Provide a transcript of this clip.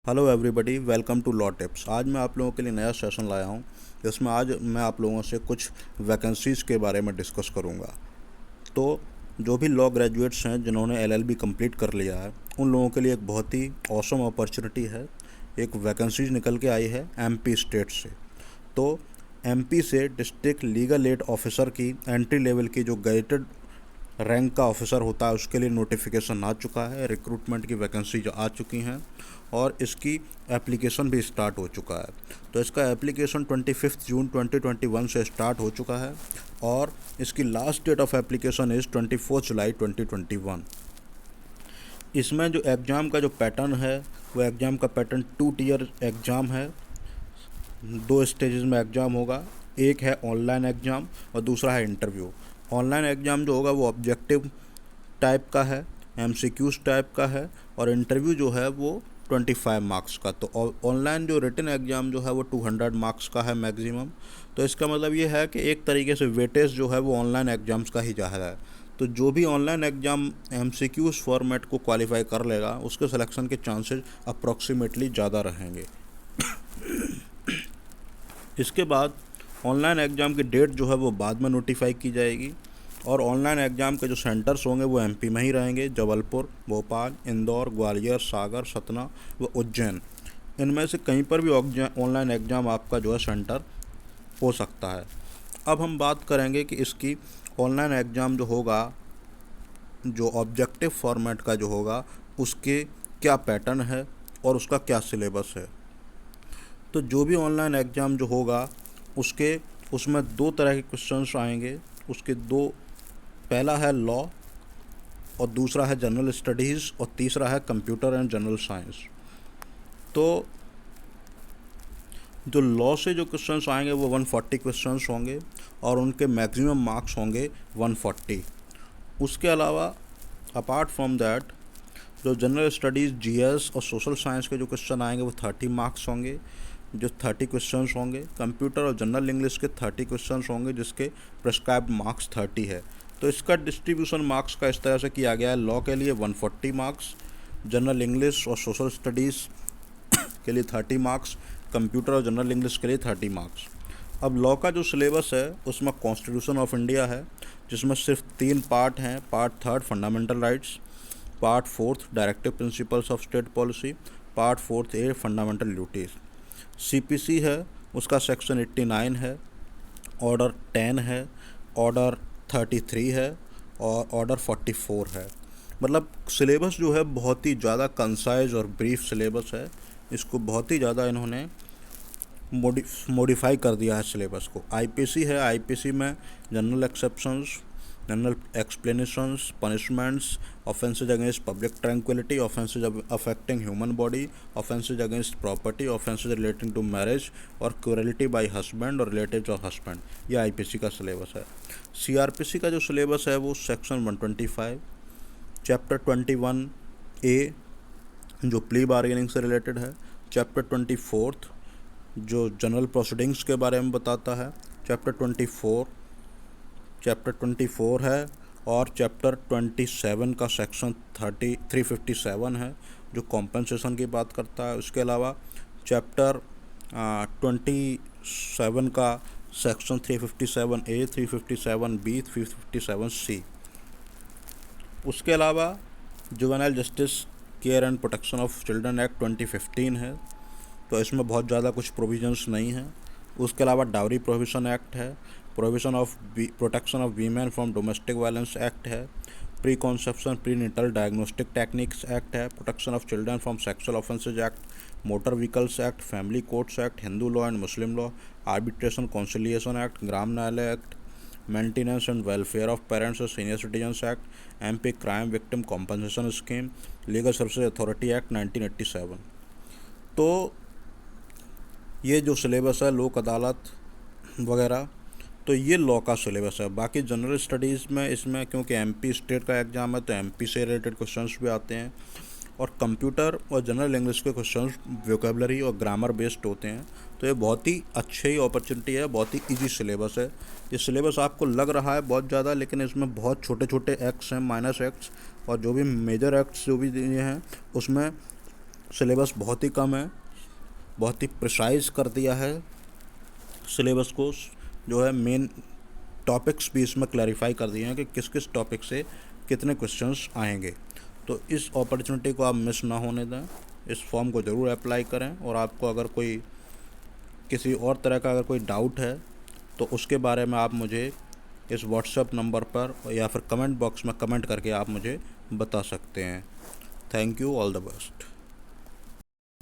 Hello everybody, welcome to law tips. आज मैं आप लोगों के लिए नया सेशन लाया हूं, जिसमें आज मैं आप लोगों से कुछ वैकेंसीज़ के बारे में डिस्कस करूंगा। तो जो भी लॉ ग्रेजुएट्स हैं जिन्होंने एलएलबी कंप्लीट कर लिया है, उन लोगों के लिए एक बहुत ही ऑसम अपॉर्चुनिटी है। एक वैकेंसीज निकल के आई है एमपी स्टेट से। तो एमपी से डिस्ट्रिक्ट लीगल एड ऑफिसर की एंट्री लेवल की जो गेजेटेड रैंक का ऑफिसर होता है, उसके लिए नोटिफिकेशन आ चुका है। रिक्रूटमेंट की वैकेंसी आ चुकी हैं और इसकी एप्लीकेशन भी स्टार्ट हो चुका है। तो इसका एप्लीकेशन 25 जून 2021 से स्टार्ट हो चुका है और इसकी last date of application is 24 July 2021। इसमें जो एग्ज़ाम का जो पैटर्न है, वो एग्ज़ाम का पैटर्न 2 टियर एग्ज़ाम है। 2 स्टेजेस में एग्ज़ाम होगा। एक है ऑनलाइन एग्ज़ाम और दूसरा है इंटरव्यू। ऑनलाइन एग्ज़ाम जो होगा वो ऑब्जेक्टिव टाइप का है, एमसीक्यूज टाइप का है, और इंटरव्यू जो है वो 25 मार्क्स का। तो ऑनलाइन जो रिटन एग्ज़ाम जो है वो 200 मार्क्स का है मैक्सिमम। तो इसका मतलब ये है कि एक तरीके से वेटेज जो है वो ऑनलाइन एग्ज़ाम्स का ही जा रहा है। तो जो भी ऑनलाइन एग्ज़ाम एमसीक्यूज फॉर्मेट को क्वालिफाई कर लेगा, उसके सिलेक्शन के चांसेस अप्रॉक्सीमेटली ज़्यादा रहेंगे। इसके बाद ऑनलाइन एग्ज़ाम की डेट जो है वो बाद में नोटिफाई की जाएगी और ऑनलाइन एग्ज़ाम के जो सेंटर्स होंगे वो एमपी में ही रहेंगे। जबलपुर, भोपाल, इंदौर, ग्वालियर, सागर, सतना व उज्जैन, इनमें से कहीं पर भी ऑनलाइन एग्ज़ाम आपका जो है सेंटर हो सकता है। अब हम बात करेंगे कि इसकी ऑनलाइन एग्ज़ाम जो होगा, जो ऑब्जेक्टिव फॉर्मेट का जो होगा, उसके क्या पैटर्न है और उसका क्या सिलेबस है। तो जो भी ऑनलाइन एग्ज़ाम जो होगा उसमें 2 तरह के क्वेश्चंस आएंगे। उसके दो, पहला है लॉ और दूसरा है जनरल स्टडीज़ और तीसरा है कंप्यूटर एंड जनरल साइंस। तो जो लॉ से जो क्वेश्चंस आएंगे वो 140 क्वेश्चंस होंगे और उनके मैक्सिमम मार्क्स होंगे 140। उसके अलावा अपार्ट फ्रॉम दैट, जो जनरल स्टडीज़, जीएस और सोशल साइंस के जो क्वेश्चन आएंगे वो 30 मार्क्स होंगे, जो 30 क्वेश्चंस होंगे। कंप्यूटर और जनरल इंग्लिश के 30 क्वेश्चंस होंगे, जिसके प्रेस्क्राइब्ड मार्क्स 30 है। तो इसका डिस्ट्रीब्यूशन मार्क्स का इस तरह से किया गया है। लॉ के लिए 140 मार्क्स, जनरल इंग्लिश और सोशल स्टडीज़ के लिए 30 मार्क्स, कंप्यूटर और जनरल इंग्लिश के लिए 30 मार्क्स। अब लॉ का जो सिलेबस है उसमें कॉन्स्टिट्यूशन ऑफ इंडिया है, जिसमें सिर्फ 3 पार्ट हैं। Part 3 fundamental rights, part 4 directive principles of state policy, part 4 a fundamental duties. CPC है, उसका सेक्शन 89 है, ऑर्डर 10 है, ऑर्डर 33 है और ऑर्डर 44 है। मतलब सिलेबस जो है बहुत ही ज़्यादा कंसाइज और ब्रीफ सिलेबस है। इसको बहुत ही ज़्यादा इन्होंने मॉडिफाई कर दिया है सिलेबस को। आईपीसी है, आईपीसी में general exceptions, general explanations, punishments, offences against public tranquility, offences affecting human body, offences against property, offences relating to marriage और क्रूरलिटी बाय हस्बैंड और रिलेटिव्स ऑफ हस्बैंड, ये आईपीसी का सिलेबस है। CrPC का जो syllabus है वो सेक्शन 125, चैप्टर 21 ए जो प्ली बार्गेनिंग से रिलेटेड है, चैप्टर 24 जो जनरल प्रोसीडिंग्स के बारे में बताता है, चैप्टर 24 है, और चैप्टर 27 का सेक्शन 357 है जो कॉम्पनसेशन की बात करता है। उसके अलावा चैप्टर 27 का सेक्शन 357A, 357B, 357C। उसके अलावा juvenile justice care and protection of children act 2015 है, तो इसमें बहुत ज़्यादा कुछ प्रोविजंस नहीं है। उसके अलावा डाउरी प्रोहिबिशन एक्ट है, protection of women from domestic violence act है, pre conception pre natal diagnostic techniques act है, protection of children from sexual offences act, motor vehicles act, family courts act, Hindu law and Muslim law, arbitration conciliation act, Gram Nyayalaya act, maintenance and welfare of parents और senior citizens act, MP crime victim compensation scheme, legal services authority act 1987। तो ये जो syllabus है लोक अदालत वगैरह, तो ये लॉ का सिलेबस है। बाकी जनरल स्टडीज़ में इसमें क्योंकि एमपी स्टेट का एग्ज़ाम है तो एमपी से रिलेटेड क्वेश्चंस भी आते हैं, और कंप्यूटर और जनरल इंग्लिश के क्वेश्चंस वोकेबलरी और ग्रामर बेस्ड होते हैं। तो ये बहुत ही अच्छी अपॉर्चुनिटी है, बहुत ही इजी सिलेबस है। ये सिलेबस आपको लग रहा है बहुत ज़्यादा, लेकिन इसमें बहुत छोटे छोटे एक्ट्स हैं, माइनस एक्ट्स, और जो भी मेजर एक्ट्स जो भी दिए हैं उसमें सिलेबस बहुत ही कम है, बहुत ही प्रिसाइज कर दिया है सिलेबस को। जो है मेन टॉपिक्स भी इसमें क्लैरिफाई कर दिए हैं कि किस किस टॉपिक से कितने क्वेश्चंस आएंगे। तो इस अपॉर्चुनिटी को आप मिस ना होने दें, इस फॉर्म को ज़रूर अप्लाई करें। और आपको अगर कोई किसी और तरह का अगर कोई डाउट है तो उसके बारे में आप मुझे इस व्हाट्सएप नंबर पर या फिर कमेंट बॉक्स में कमेंट करके आप मुझे बता सकते हैं। Thank you, all the best.